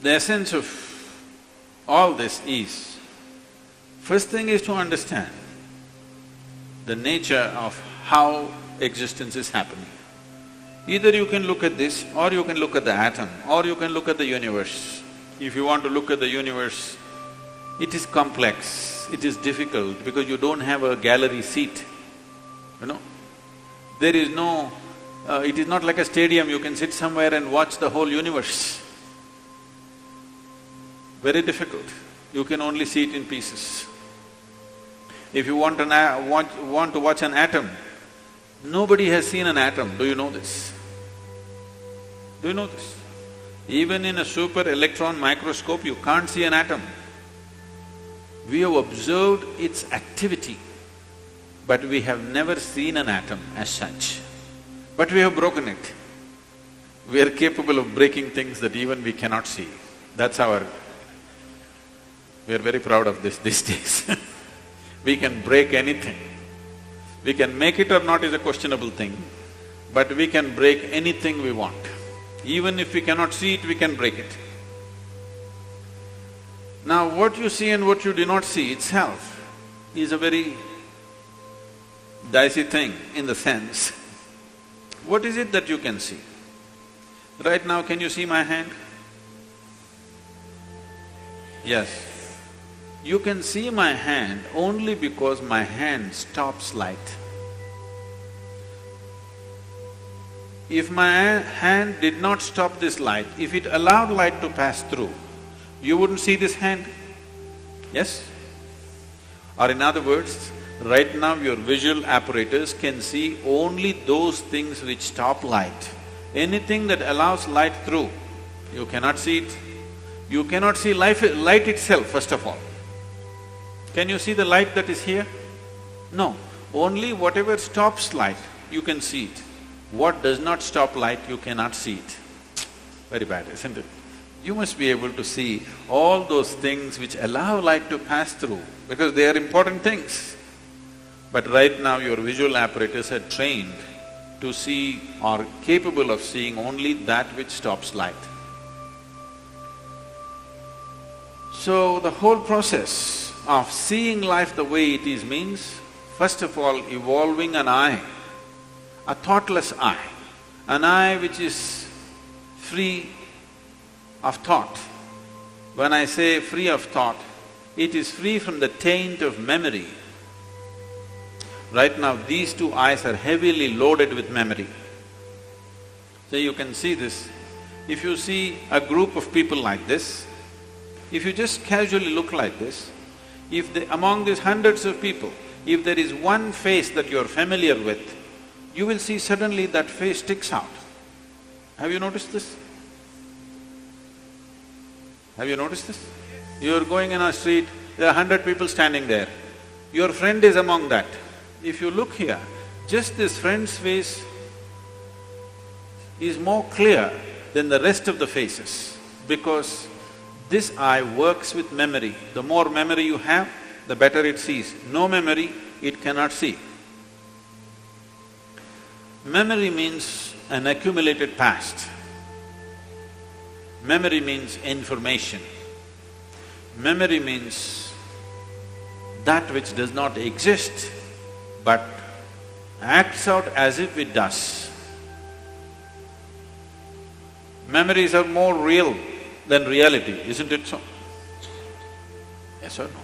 The essence of all this is, first thing is to understand the nature of how existence is happening. Either you can look at this, or you can look at the atom, or you can look at the universe. If you want to look at the universe, it is complex, it is difficult because you don't have a gallery seat, you know. There is no… it is not like a stadium, you can sit somewhere and watch the whole universe. Very difficult, you can only see it in pieces. If you want to watch an atom, nobody has seen an atom, do you know this? Do you know this? Even in a super electron microscope, you can't see an atom. We have observed its activity, but we have never seen an atom as such. But we have broken it. We are capable of breaking things that even we cannot see. That's our… we are very proud of this these days. We can break anything. We can make it or not is a questionable thing, but we can break anything we want. Even if we cannot see it, we can break it. Now, what you see and what you do not see itself is a very dicey thing in the sense, what is it that you can see? Right now, can you see my hand? Yes. You can see my hand only because my hand stops light. If my hand did not stop this light, if it allowed light to pass through, you wouldn't see this hand, yes? Or in other words, right now your visual apparatus can see only those things which stop light. Anything that allows light through, you cannot see it. You cannot see light itself, first of all. Can you see the light that is here? No. Only whatever stops light, you can see it. What does not stop light, you cannot see it. Very bad, isn't it? You must be able to see all those things which allow light to pass through, because they are important things. But right now your visual apparatus are trained to see or capable of seeing only that which stops light. So the whole process of seeing life the way it is means, first of all, evolving an eye, a thoughtless eye, an eye which is free of thought. When I say free of thought, it is free from the taint of memory. Right now, these two eyes are heavily loaded with memory. So you can see this. If you see a group of people like this, if you just casually look like this, among these hundreds of people, if there is one face that you're familiar with, you will see suddenly that face sticks out. Have you noticed this? Have you noticed this? You're going in a street, there are 100 people standing there. Your friend is among that. If you look here, just this friend's face is more clear than the rest of the faces, because this eye works with memory. The more memory you have, the better it sees. No memory, it cannot see. Memory means an accumulated past. Memory means information. Memory means that which does not exist but acts out as if it does. Memories are more real than reality, isn't it so? Yes or no?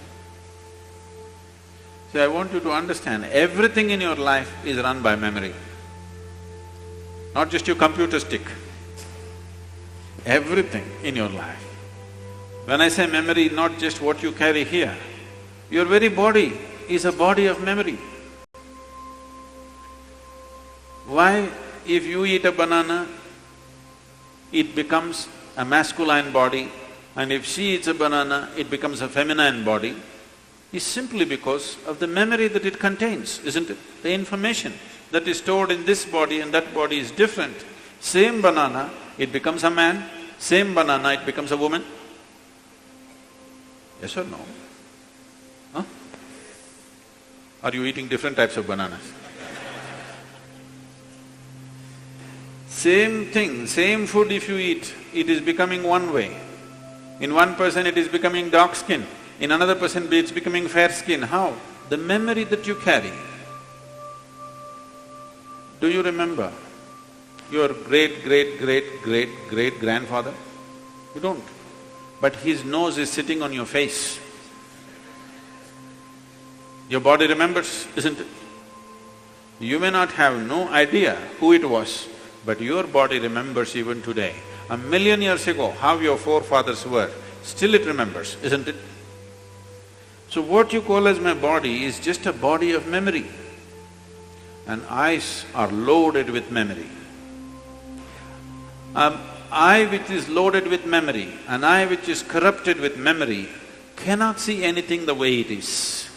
So I want you to understand, everything in your life is run by memory. Not just your computer stick, everything in your life. When I say memory, not just what you carry here, your very body is a body of memory. Why, if you eat a banana, it becomes a masculine body, and if she eats a banana, it becomes a feminine body, is simply because of the memory that it contains, isn't it? The information that is stored in this body and that body is different. Same banana, it becomes a man, same banana, it becomes a woman. Yes or no? Huh? Are you eating different types of bananas? Same thing, same food if you eat, it is becoming one way. In one person it is becoming dark skin, in another person it's becoming fair skin. How? The memory that you carry. Do you remember your great-great-great-great-great-grandfather? You don't. But his nose is sitting on your face. Your body remembers, isn't it? You may not have no idea who it was, but your body remembers even today. 1,000,000 years ago, how your forefathers were, still it remembers, isn't it? So what you call as my body is just a body of memory. And eyes are loaded with memory. An eye which is loaded with memory, an eye which is corrupted with memory, cannot see anything the way it is.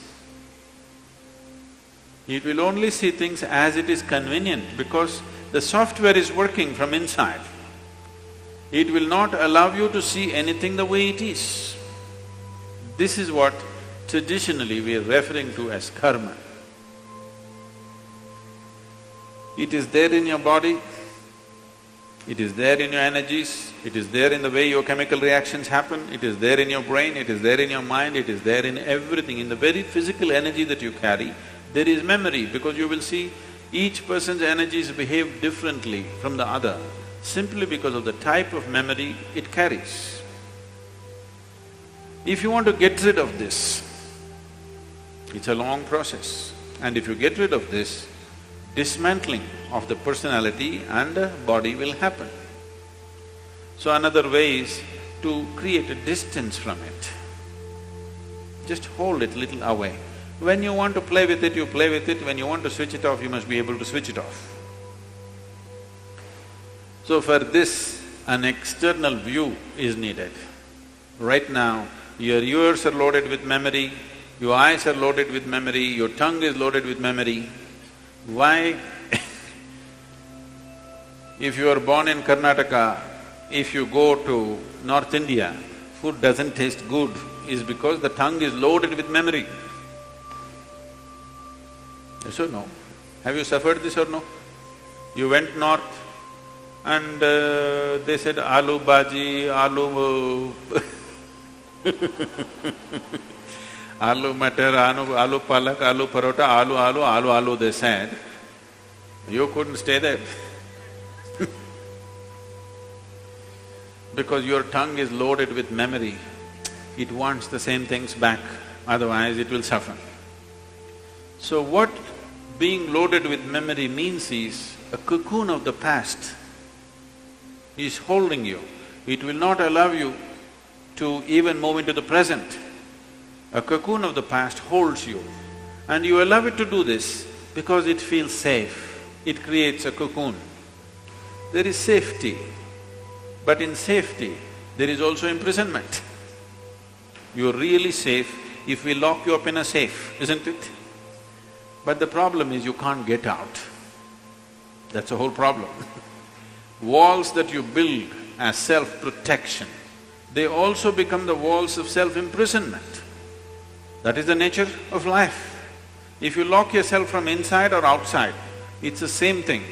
It will only see things as it is convenient because the software is working from inside. It will not allow you to see anything the way it is. This is what traditionally we are referring to as karma. It is there in your body, it is there in your energies, it is there in the way your chemical reactions happen, it is there in your brain, it is there in your mind, it is there in everything. In the very physical energy that you carry, there is memory, because you will see each person's energies behave differently from the other simply because of the type of memory it carries. If you want to get rid of this, it's a long process, and if you get rid of this, dismantling of the personality and the body will happen. So another way is to create a distance from it. Just hold it little away. When you want to play with it, you play with it. When you want to switch it off, you must be able to switch it off. So for this, an external view is needed. Right now, your ears are loaded with memory, your eyes are loaded with memory, your tongue is loaded with memory. Why? If you are born in Karnataka, if you go to North India, food doesn't taste good, is because the tongue is loaded with memory. Yes or no? Have you suffered this or no? You went north and they said aloo bhaji, aloo aloo matar, aloo palak, aloo parota, aloo, they said. You couldn't stay there because your tongue is loaded with memory. It wants the same things back, otherwise it will suffer. So what being loaded with memory means is a cocoon of the past is holding you. It will not allow you to even move into the present. A cocoon of the past holds you, and you allow it to do this because it feels safe. It creates a cocoon. There is safety, but in safety, there is also imprisonment. You're really safe if we lock you up in a safe, isn't it? But the problem is you can't get out. That's the whole problem. Walls that you build as self-protection, they also become the walls of self-imprisonment. That is the nature of life. If you lock yourself from inside or outside, it's the same thing.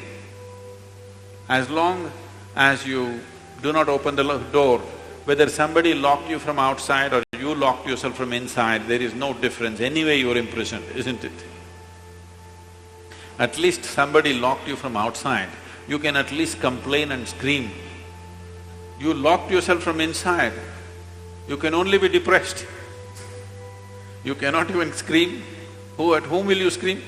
As long as you do not open the door, whether somebody locked you from outside or you locked yourself from inside, there is no difference. Anyway you're imprisoned, isn't it? At least somebody locked you from outside, you can at least complain and scream. You locked yourself from inside, you can only be depressed. You cannot even scream. At whom will you scream?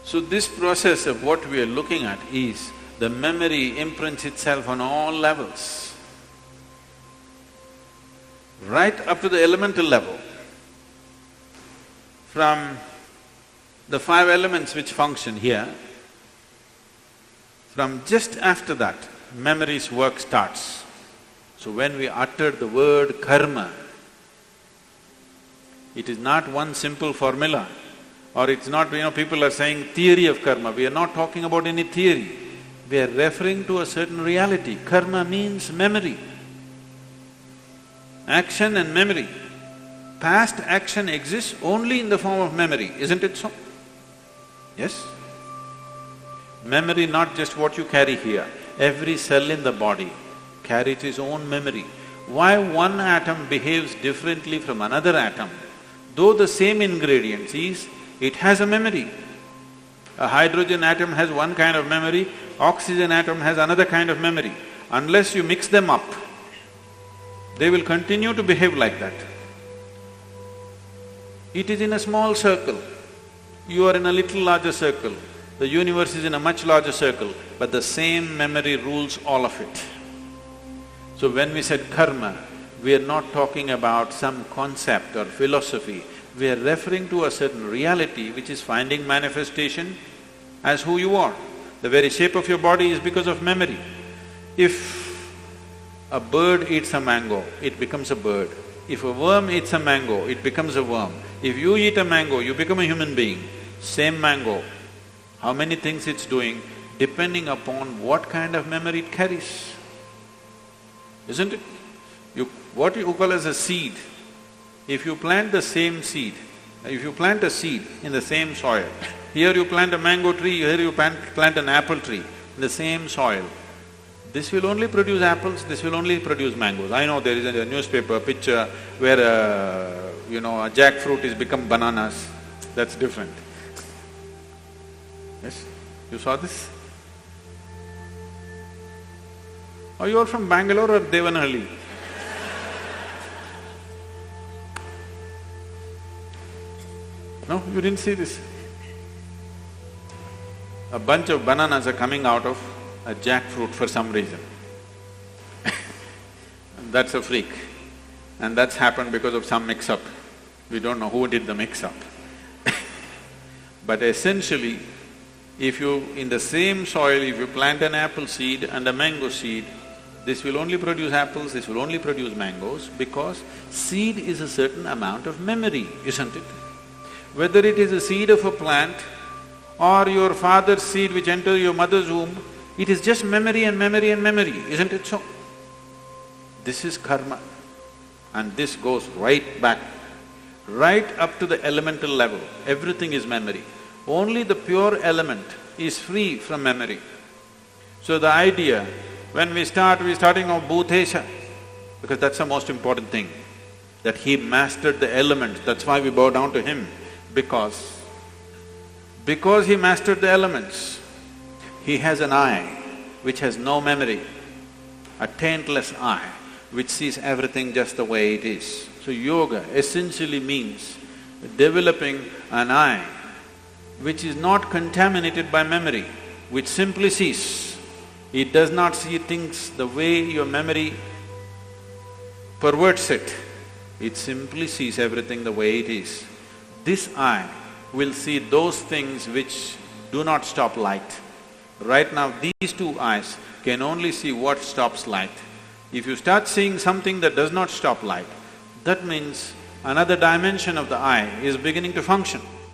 So this process of what we are looking at is the memory imprints itself on all levels, right up to the elemental level. From the 5 elements which function here, from just after that, memory's work starts. So when we utter the word karma, it is not one simple formula, or it's not, people are saying theory of karma. We are not talking about any theory. We are referring to a certain reality. Karma means memory. Action and memory. Past action exists only in the form of memory, isn't it so? Yes? Memory, not just what you carry here. Every cell in the body carries its own memory. Why one atom behaves differently from another atom? Though the same ingredients is, it has a memory. A hydrogen atom has one kind of memory, oxygen atom has another kind of memory. Unless you mix them up, they will continue to behave like that. It is in a small circle. You are in a little larger circle. The universe is in a much larger circle, but the same memory rules all of it. So when we said karma, we are not talking about some concept or philosophy. We are referring to a certain reality which is finding manifestation as who you are. The very shape of your body is because of memory. If a bird eats a mango, it becomes a bird. If a worm eats a mango, it becomes a worm. If you eat a mango, you become a human being. Same mango, how many things it's doing, depending upon what kind of memory it carries. Isn't it? What you call as a seed, if you plant the same seed, if you plant a seed in the same soil, here you plant a mango tree, here you plant an apple tree in the same soil, this will only produce apples, this will only produce mangoes. I know there is a newspaper picture where a jackfruit is become bananas, that's different. Yes? You saw this? Are you all from Bangalore or Devanahalli? No, you didn't see this? A bunch of bananas are coming out of a jackfruit for some reason. That's a freak. And that's happened because of some mix-up. We don't know who did the mix-up. But essentially, if you… in the same soil, if you plant an apple seed and a mango seed, this will only produce apples, this will only produce mangoes, because seed is a certain amount of memory, isn't it? Whether it is a seed of a plant or your father's seed which enters your mother's womb, it is just memory and memory and memory, isn't it so? This is karma, and this goes right back, right up to the elemental level. Everything is memory. Only the pure element is free from memory. So the idea, when we're starting off bhutesha, because that's the most important thing, that he mastered the elements, that's why we bow down to him, because he mastered the elements, he has an eye which has no memory, a taintless eye which sees everything just the way it is. So yoga essentially means developing an eye which is not contaminated by memory, which simply sees. It does not see things the way your memory perverts it. It simply sees everything the way it is. This eye will see those things which do not stop light. Right now, these two eyes can only see what stops light. If you start seeing something that does not stop light, that means another dimension of the eye is beginning to function.